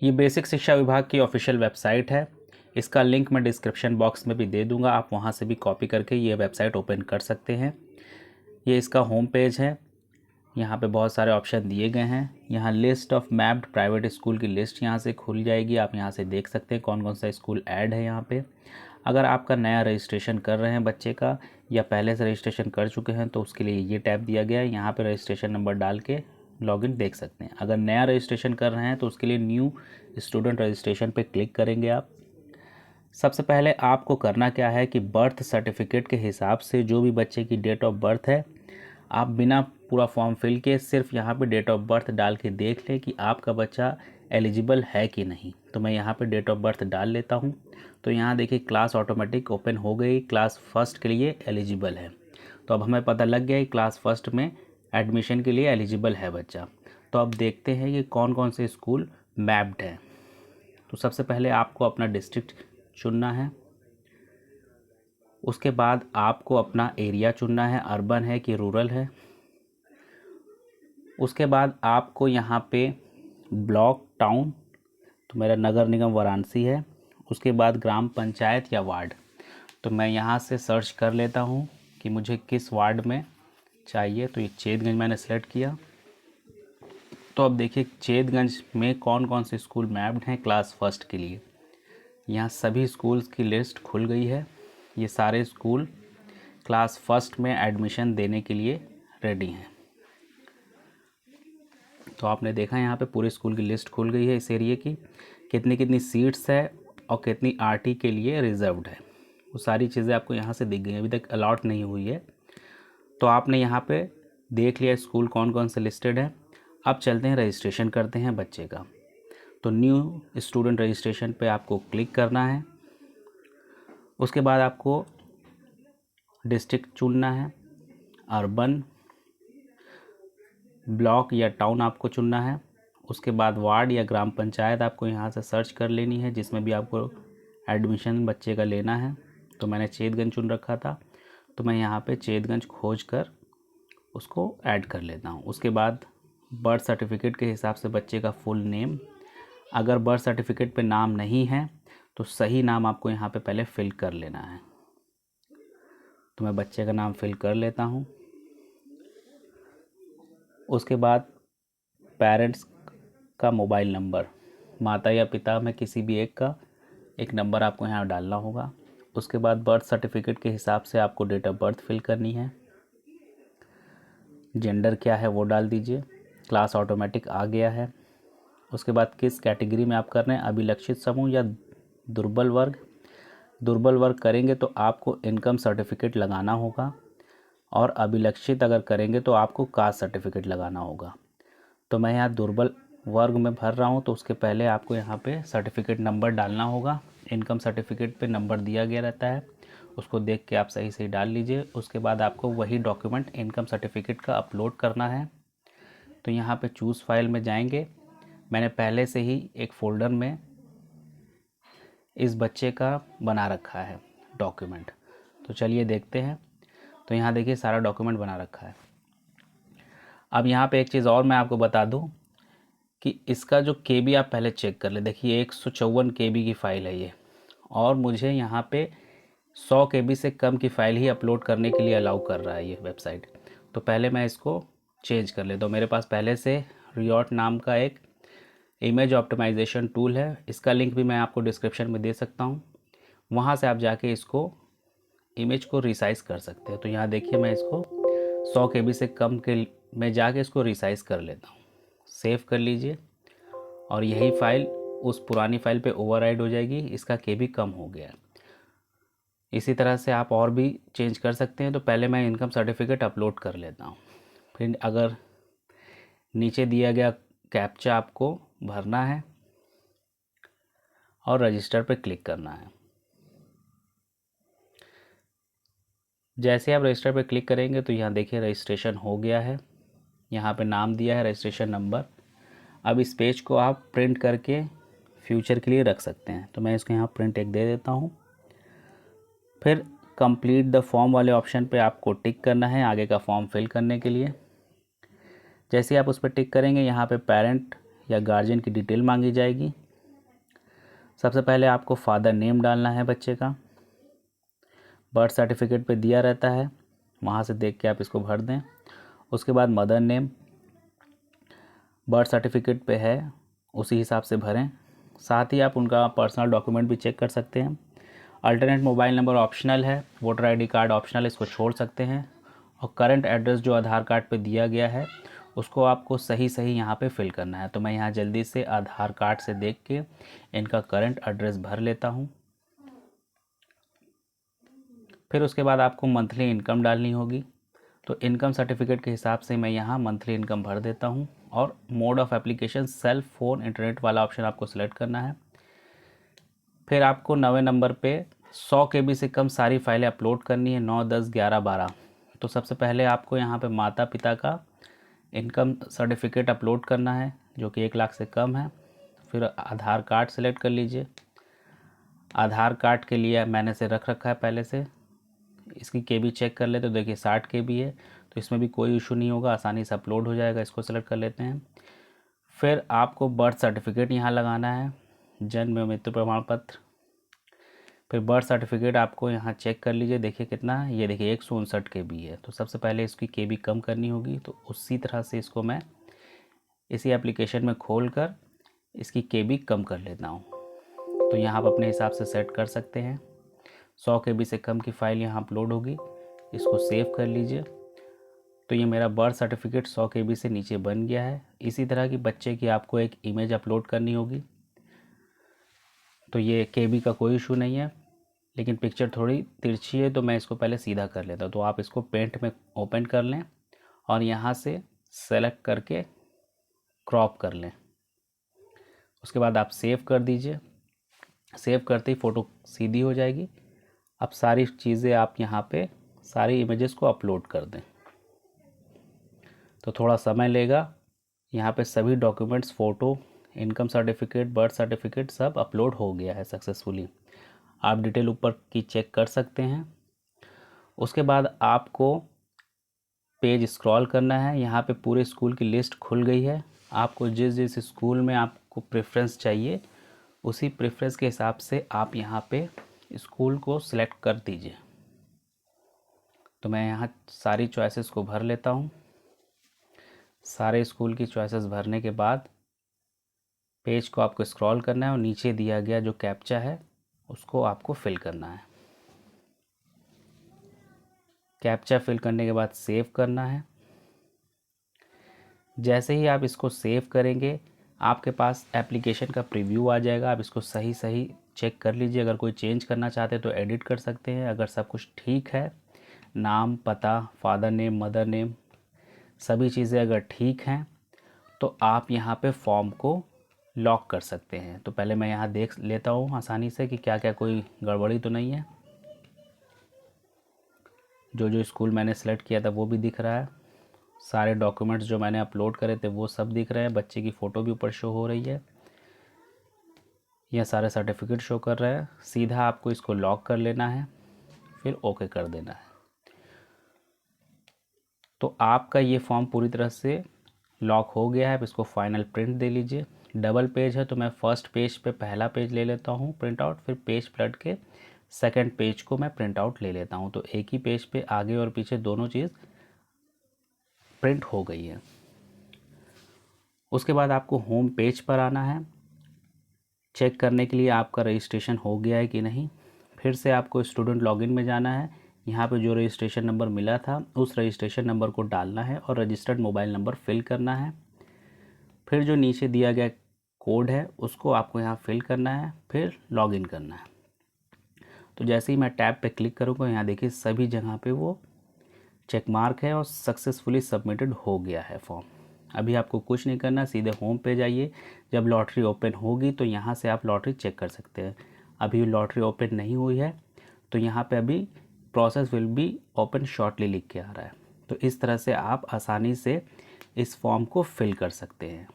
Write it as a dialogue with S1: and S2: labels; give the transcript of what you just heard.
S1: ये बेसिक शिक्षा विभाग की ऑफिशियल वेबसाइट है। इसका लिंक मैं डिस्क्रिप्शन बॉक्स में भी दे दूंगा, आप वहाँ से भी कॉपी करके ये वेबसाइट ओपन कर सकते हैं। ये इसका होम पेज है। यहाँ पे बहुत सारे ऑप्शन दिए गए हैं। यहाँ list of mapped private school की लिस्ट यहाँ से खुल जाएगी। आप यहाँ से देख सकते हैं कौन कौन सा स्कूल ऐड है यहाँ पे। अगर आपका नया रजिस्ट्रेशन कर रहे हैं बच्चे का या पहले से रजिस्ट्रेशन कर चुके हैं तो उसके लिए ये टैब दिया गया है। यहाँ पे रजिस्ट्रेशन नंबर डाल के लॉगिन देख सकते हैं। अगर नया रजिस्ट्रेशन कर रहे हैं तो उसके लिए न्यू स्टूडेंट रजिस्ट्रेशन पे क्लिक करेंगे आप। सबसे पहले आपको करना क्या है कि बर्थ सर्टिफिकेट के हिसाब से जो भी बच्चे की डेट ऑफ बर्थ है, आप बिना पूरा फॉर्म फिल के सिर्फ यहाँ पे डेट ऑफ बर्थ डाल के देख लें कि आपका बच्चा एलिजिबल है कि नहीं। तो मैं यहाँ पे डेट ऑफ बर्थ डाल लेता हूँ। तो यहाँ देखिए क्लास ऑटोमेटिक ओपन हो गई, क्लास फर्स्ट के लिए एलिजिबल है। तो अब हमें पता लग गया कि क्लास फर्स्ट में एडमिशन के लिए एलिजिबल है बच्चा। तो अब देखते हैं कि कौन कौन से स्कूल मैप्ड हैं। तो सबसे पहले आपको अपना डिस्ट्रिक्ट चुनना है। उसके बाद आपको अपना एरिया चुनना है, अर्बन है कि रूरल है। उसके बाद आपको यहाँ पे ब्लॉक, टाउन, तो मेरा नगर निगम वाराणसी है। उसके बाद ग्राम पंचायत या वार्ड, तो मैं यहाँ से सर्च कर लेता हूँ कि मुझे किस वार्ड में चाहिए। तो ये चेतगंज मैंने सेलेक्ट किया। तो अब देखिए चेतगंज में कौन कौन से स्कूल मैप्ड हैं क्लास फर्स्ट के लिए। यहाँ सभी स्कूल्स की लिस्ट खुल गई है। ये सारे स्कूल क्लास फर्स्ट में एडमिशन देने के लिए रेडी हैं। तो आपने देखा यहाँ पे पूरे स्कूल की लिस्ट खुल गई है। इस एरिया की कितनी कितनी सीट्स है और कितनी आरटी के लिए रिजर्व्ड है, वो सारी चीज़ें आपको यहाँ से दिख गई हैं। अभी तक अलॉट नहीं हुई है। तो आपने यहाँ पे देख लिया स्कूल कौन कौन से लिस्टेड है। अब चलते हैं रजिस्ट्रेशन करते हैं बच्चे का। तो न्यू स्टूडेंट रजिस्ट्रेशन पे आपको क्लिक करना है। उसके बाद आपको डिस्ट्रिक्ट चुनना है, अर्बन, ब्लॉक या टाउन आपको चुनना है। उसके बाद वार्ड या ग्राम पंचायत आपको यहाँ से सर्च कर लेनी है जिसमें भी आपको एडमिशन बच्चे का लेना है। तो मैंने चेतगंज चुन रखा था, तो मैं यहाँ पे चेतगंज खोज कर उसको ऐड कर लेता हूँ। उसके बाद बर्थ सर्टिफिकेट के हिसाब से बच्चे का फुल नेम, अगर बर्थ सर्टिफिकेट पे नाम नहीं है तो सही नाम आपको यहाँ पे पहले फिल कर लेना है। तो मैं बच्चे का नाम फिल कर लेता हूँ। उसके बाद पेरेंट्स का मोबाइल नंबर, माता या पिता में किसी भी एक का एक नंबर आपको यहाँ डालना होगा। उसके बाद बर्थ सर्टिफिकेट के हिसाब से आपको डेट ऑफ बर्थ फिल करनी है। जेंडर क्या है वो डाल दीजिए। क्लास ऑटोमेटिक आ गया है। उसके बाद किस कैटेगरी में आप कर रहे हैं, अभिलक्षित समूह या दुर्बल वर्ग। दुर्बल वर्ग करेंगे तो आपको इनकम सर्टिफिकेट लगाना होगा, और अभिलक्षित अगर करेंगे तो आपको कास्ट सर्टिफिकेट लगाना होगा। तो मैं यहाँ दुर्बल वर्ग में भर रहा हूँ, तो उसके पहले आपको यहाँ पे सर्टिफिकेट नंबर डालना होगा। इनकम सर्टिफिकेट पे नंबर दिया गया रहता है, उसको देख के आप सही सही डाल लीजिए। उसके बाद आपको वही डॉक्यूमेंट इनकम सर्टिफिकेट का अपलोड करना है। तो यहाँ पे चूज़ फाइल में जाएंगे। मैंने पहले से ही एक फ़ोल्डर में इस बच्चे का बना रखा है डॉक्यूमेंट, तो चलिए देखते हैं। तो यहाँ देखिए सारा डॉक्यूमेंट बना रखा है। अब यहाँ पे एक चीज़ और मैं आपको बता दूँ कि इसका जो केबी आप पहले चेक कर ले। देखिए 154 केबी की फ़ाइल है ये, और मुझे यहाँ पे 100 केबी से कम की फ़ाइल ही अपलोड करने के लिए अलाउ कर रहा है ये वेबसाइट। तो पहले मैं इसको चेंज कर लेता हूँ। मेरे पास पहले से रियॉट नाम का एक इमेज ऑप्टिमाइजेशन टूल है, इसका लिंक भी मैं आपको डिस्क्रिप्शन में दे सकता हूँ। वहाँ से आप जाके इसको इमेज को रिसाइज़ कर सकते हैं। तो यहाँ देखिए मैं इसको 100 केबी से कम के में जाके इसको रिसाइज़ कर लेता हूँ। सेव कर लीजिए, और यही फ़ाइल उस पुरानी फ़ाइल पे ओवरराइड हो जाएगी। इसका केबी कम हो गया। इसी तरह से आप और भी चेंज कर सकते हैं। तो पहले मैं इनकम सर्टिफिकेट अपलोड कर लेता हूँ, फिर अगर नीचे दिया गया कैप्चा आपको भरना है और रजिस्टर पर क्लिक करना है। जैसे आप रजिस्टर पर क्लिक करेंगे तो यहाँ देखिए रजिस्ट्रेशन हो गया है। यहाँ पे नाम दिया है, रजिस्ट्रेशन नंबर। अब इस पेज को आप प्रिंट करके फ्यूचर के लिए रख सकते हैं। तो मैं इसको यहाँ प्रिंट एक दे देता हूँ। फिर कंप्लीट द फॉर्म वाले ऑप्शन पे आपको टिक करना है आगे का फॉर्म फिल करने के लिए। जैसे आप उस पर टिक करेंगे यहाँ पे पेरेंट या गार्जियन की डिटेल मांगी जाएगी। सबसे पहले आपको फादर नेम डालना है बच्चे का, बर्थ सर्टिफिकेट पे दिया रहता है, वहाँ से देख के आप इसको भर दें। उसके बाद मदर नेम बर्थ सर्टिफिकेट पे है, उसी हिसाब से भरें। साथ ही आप उनका पर्सनल डॉक्यूमेंट भी चेक कर सकते हैं। अल्टरनेट मोबाइल नंबर ऑप्शनल है, वोटर आईडी कार्ड ऑप्शनल, इसको छोड़ सकते हैं। और करंट एड्रेस जो आधार कार्ड पे दिया गया है उसको आपको सही सही यहाँ पे फिल करना है। तो मैं यहाँ जल्दी से आधार कार्ड से देख के इनका करंट एड्रेस भर लेता हूँ। फिर उसके बाद आपको मंथली इनकम डालनी होगी, तो इनकम सर्टिफिकेट के हिसाब से मैं यहाँ मंथली इनकम भर देता हूँ। और mode of application cell phone internet वाला ऑप्शन आपको सेलेक्ट करना है। फिर आपको 9वें नंबर पे 100 KB से कम सारी फाइलें अपलोड करनी है, 9, 10, 11, 12। तो सबसे पहले आपको यहाँ पे माता पिता का इनकम सर्टिफिकेट अपलोड करना है जो कि 1 लाख से कम है। फिर आधार कार्ड सेलेक्ट कर लीजिए। आधार कार्ड के लिए मैंने से रख रखा है पहले से, इसकी KB चेक कर लेते तो देखिए 60 KB है, तो इसमें भी कोई इशू नहीं होगा, आसानी से अपलोड हो जाएगा। इसको सेलेक्ट कर लेते हैं। फिर आपको बर्थ सर्टिफिकेट यहाँ लगाना है, जन्म मृत्यु प्रमाण पत्र। फिर बर्थ सर्टिफिकेट आपको यहाँ चेक कर लीजिए, देखिए कितना है, ये देखिए 159 KB है। तो सबसे पहले इसकी KB कम करनी होगी, तो उसी तरह से इसको मैं इसी एप्लीकेशन में खोल कर इसकी KB कम कर लेता हूँ। तो यहाँ आप अपने हिसाब से सेट कर सकते हैं। 100 KB से कम की फ़ाइल यहाँ अपलोड होगी, इसको सेव कर लीजिए। तो ये मेरा बर्थ सर्टिफिकेट 100 KB से नीचे बन गया है। इसी तरह की बच्चे की आपको एक इमेज अपलोड करनी होगी, तो ये KB का कोई इशू नहीं है, लेकिन पिक्चर थोड़ी तिरछी है, तो मैं इसको पहले सीधा कर लेता हूँ। तो आप इसको पेंट में ओपन कर लें और यहाँ से सेलेक्ट करके क्रॉप कर लें। उसके बाद आप सेव कर दीजिए। सेव करते ही फ़ोटो सीधी हो जाएगी। अब सारी चीज़ें आप यहाँ पे सारी इमेजेस को अपलोड कर दें, तो थोड़ा समय लेगा। यहाँ पे सभी documents, photo, income certificate, birth certificate सब अपलोड हो गया है सक्सेसफुली। आप डिटेल ऊपर की चेक कर सकते हैं। उसके बाद आपको पेज स्क्रॉल करना है, यहाँ पे पूरे स्कूल की लिस्ट खुल गई है। आपको जिस जिस स्कूल में आपको प्रेफरेंस चाहिए उसी प्रेफरेंस के हिसाब से आप यहाँ पे स्कूल को सिलेक्ट कर दीजिए। तो मैं यहाँ सारी चॉइसेस को भर लेता हूँ। सारे स्कूल की चॉइसेस भरने के बाद पेज को आपको स्क्रॉल करना है और नीचे दिया गया जो कैप्चा है उसको आपको फिल करना है। कैप्चा फिल करने के बाद सेव करना है। जैसे ही आप इसको सेव करेंगे आपके पास एप्लीकेशन का प्रीव्यू आ जाएगा। आप इसको सही सही चेक कर लीजिए, अगर कोई चेंज करना चाहते हैं तो एडिट कर सकते हैं। अगर सब कुछ ठीक है, नाम, पता, फादर नेम, मदर नेम, सभी चीज़ें अगर ठीक हैं तो आप यहाँ पे फॉर्म को लॉक कर सकते हैं। तो पहले मैं यहाँ देख लेता हूँ आसानी से कि क्या क्या कोई गड़बड़ी तो नहीं है। जो जो स्कूल मैंने सेलेक्ट किया था वो भी दिख रहा है, सारे डॉक्यूमेंट्स जो मैंने अपलोड करे थे वो सब दिख रहे हैं, बच्चे की फ़ोटो भी ऊपर शो हो रही है, यह सारे सर्टिफिकेट शो कर रहा है। सीधा आपको इसको लॉक कर लेना है, फिर ओके कर देना है। तो आपका ये फॉर्म पूरी तरह से लॉक हो गया है। अब इसको फाइनल प्रिंट दे लीजिए। डबल पेज है तो मैं फर्स्ट पेज पे पहला पेज ले लेता हूँ प्रिंट आउट, फिर पेज पलट के सेकंड पेज को मैं प्रिंट आउट ले लेता हूँ। तो एक ही पेज पे आगे और पीछे दोनों चीज़ प्रिंट हो गई है। उसके बाद आपको होम पेज पर आना है चेक करने के लिए आपका रजिस्ट्रेशन हो गया है कि नहीं। फिर से आपको स्टूडेंट लॉगिन में जाना है, यहाँ पे जो रजिस्ट्रेशन नंबर मिला था उस रजिस्ट्रेशन नंबर को डालना है और रजिस्टर्ड मोबाइल नंबर फिल करना है। फिर जो नीचे दिया गया कोड है उसको आपको यहाँ फिल करना है, फिर लॉगिन करना है। तो जैसे ही मैं टैब पे क्लिक करूँगा यहाँ देखिए सभी जगह पे वो चेक मार्क है और सक्सेसफुली सबमिटेड हो गया है फॉर्म। अभी आपको कुछ नहीं करना, सीधे होम पे जाइए। जब लॉटरी ओपन होगी तो यहाँ से आप लॉटरी चेक कर सकते हैं। अभी लॉटरी ओपन नहीं हुई है तो यहाँ पे अभी process will be open shortly लिख के आ रहा है। तो इस तरह से आप आसानी से इस फॉर्म को फिल कर सकते हैं।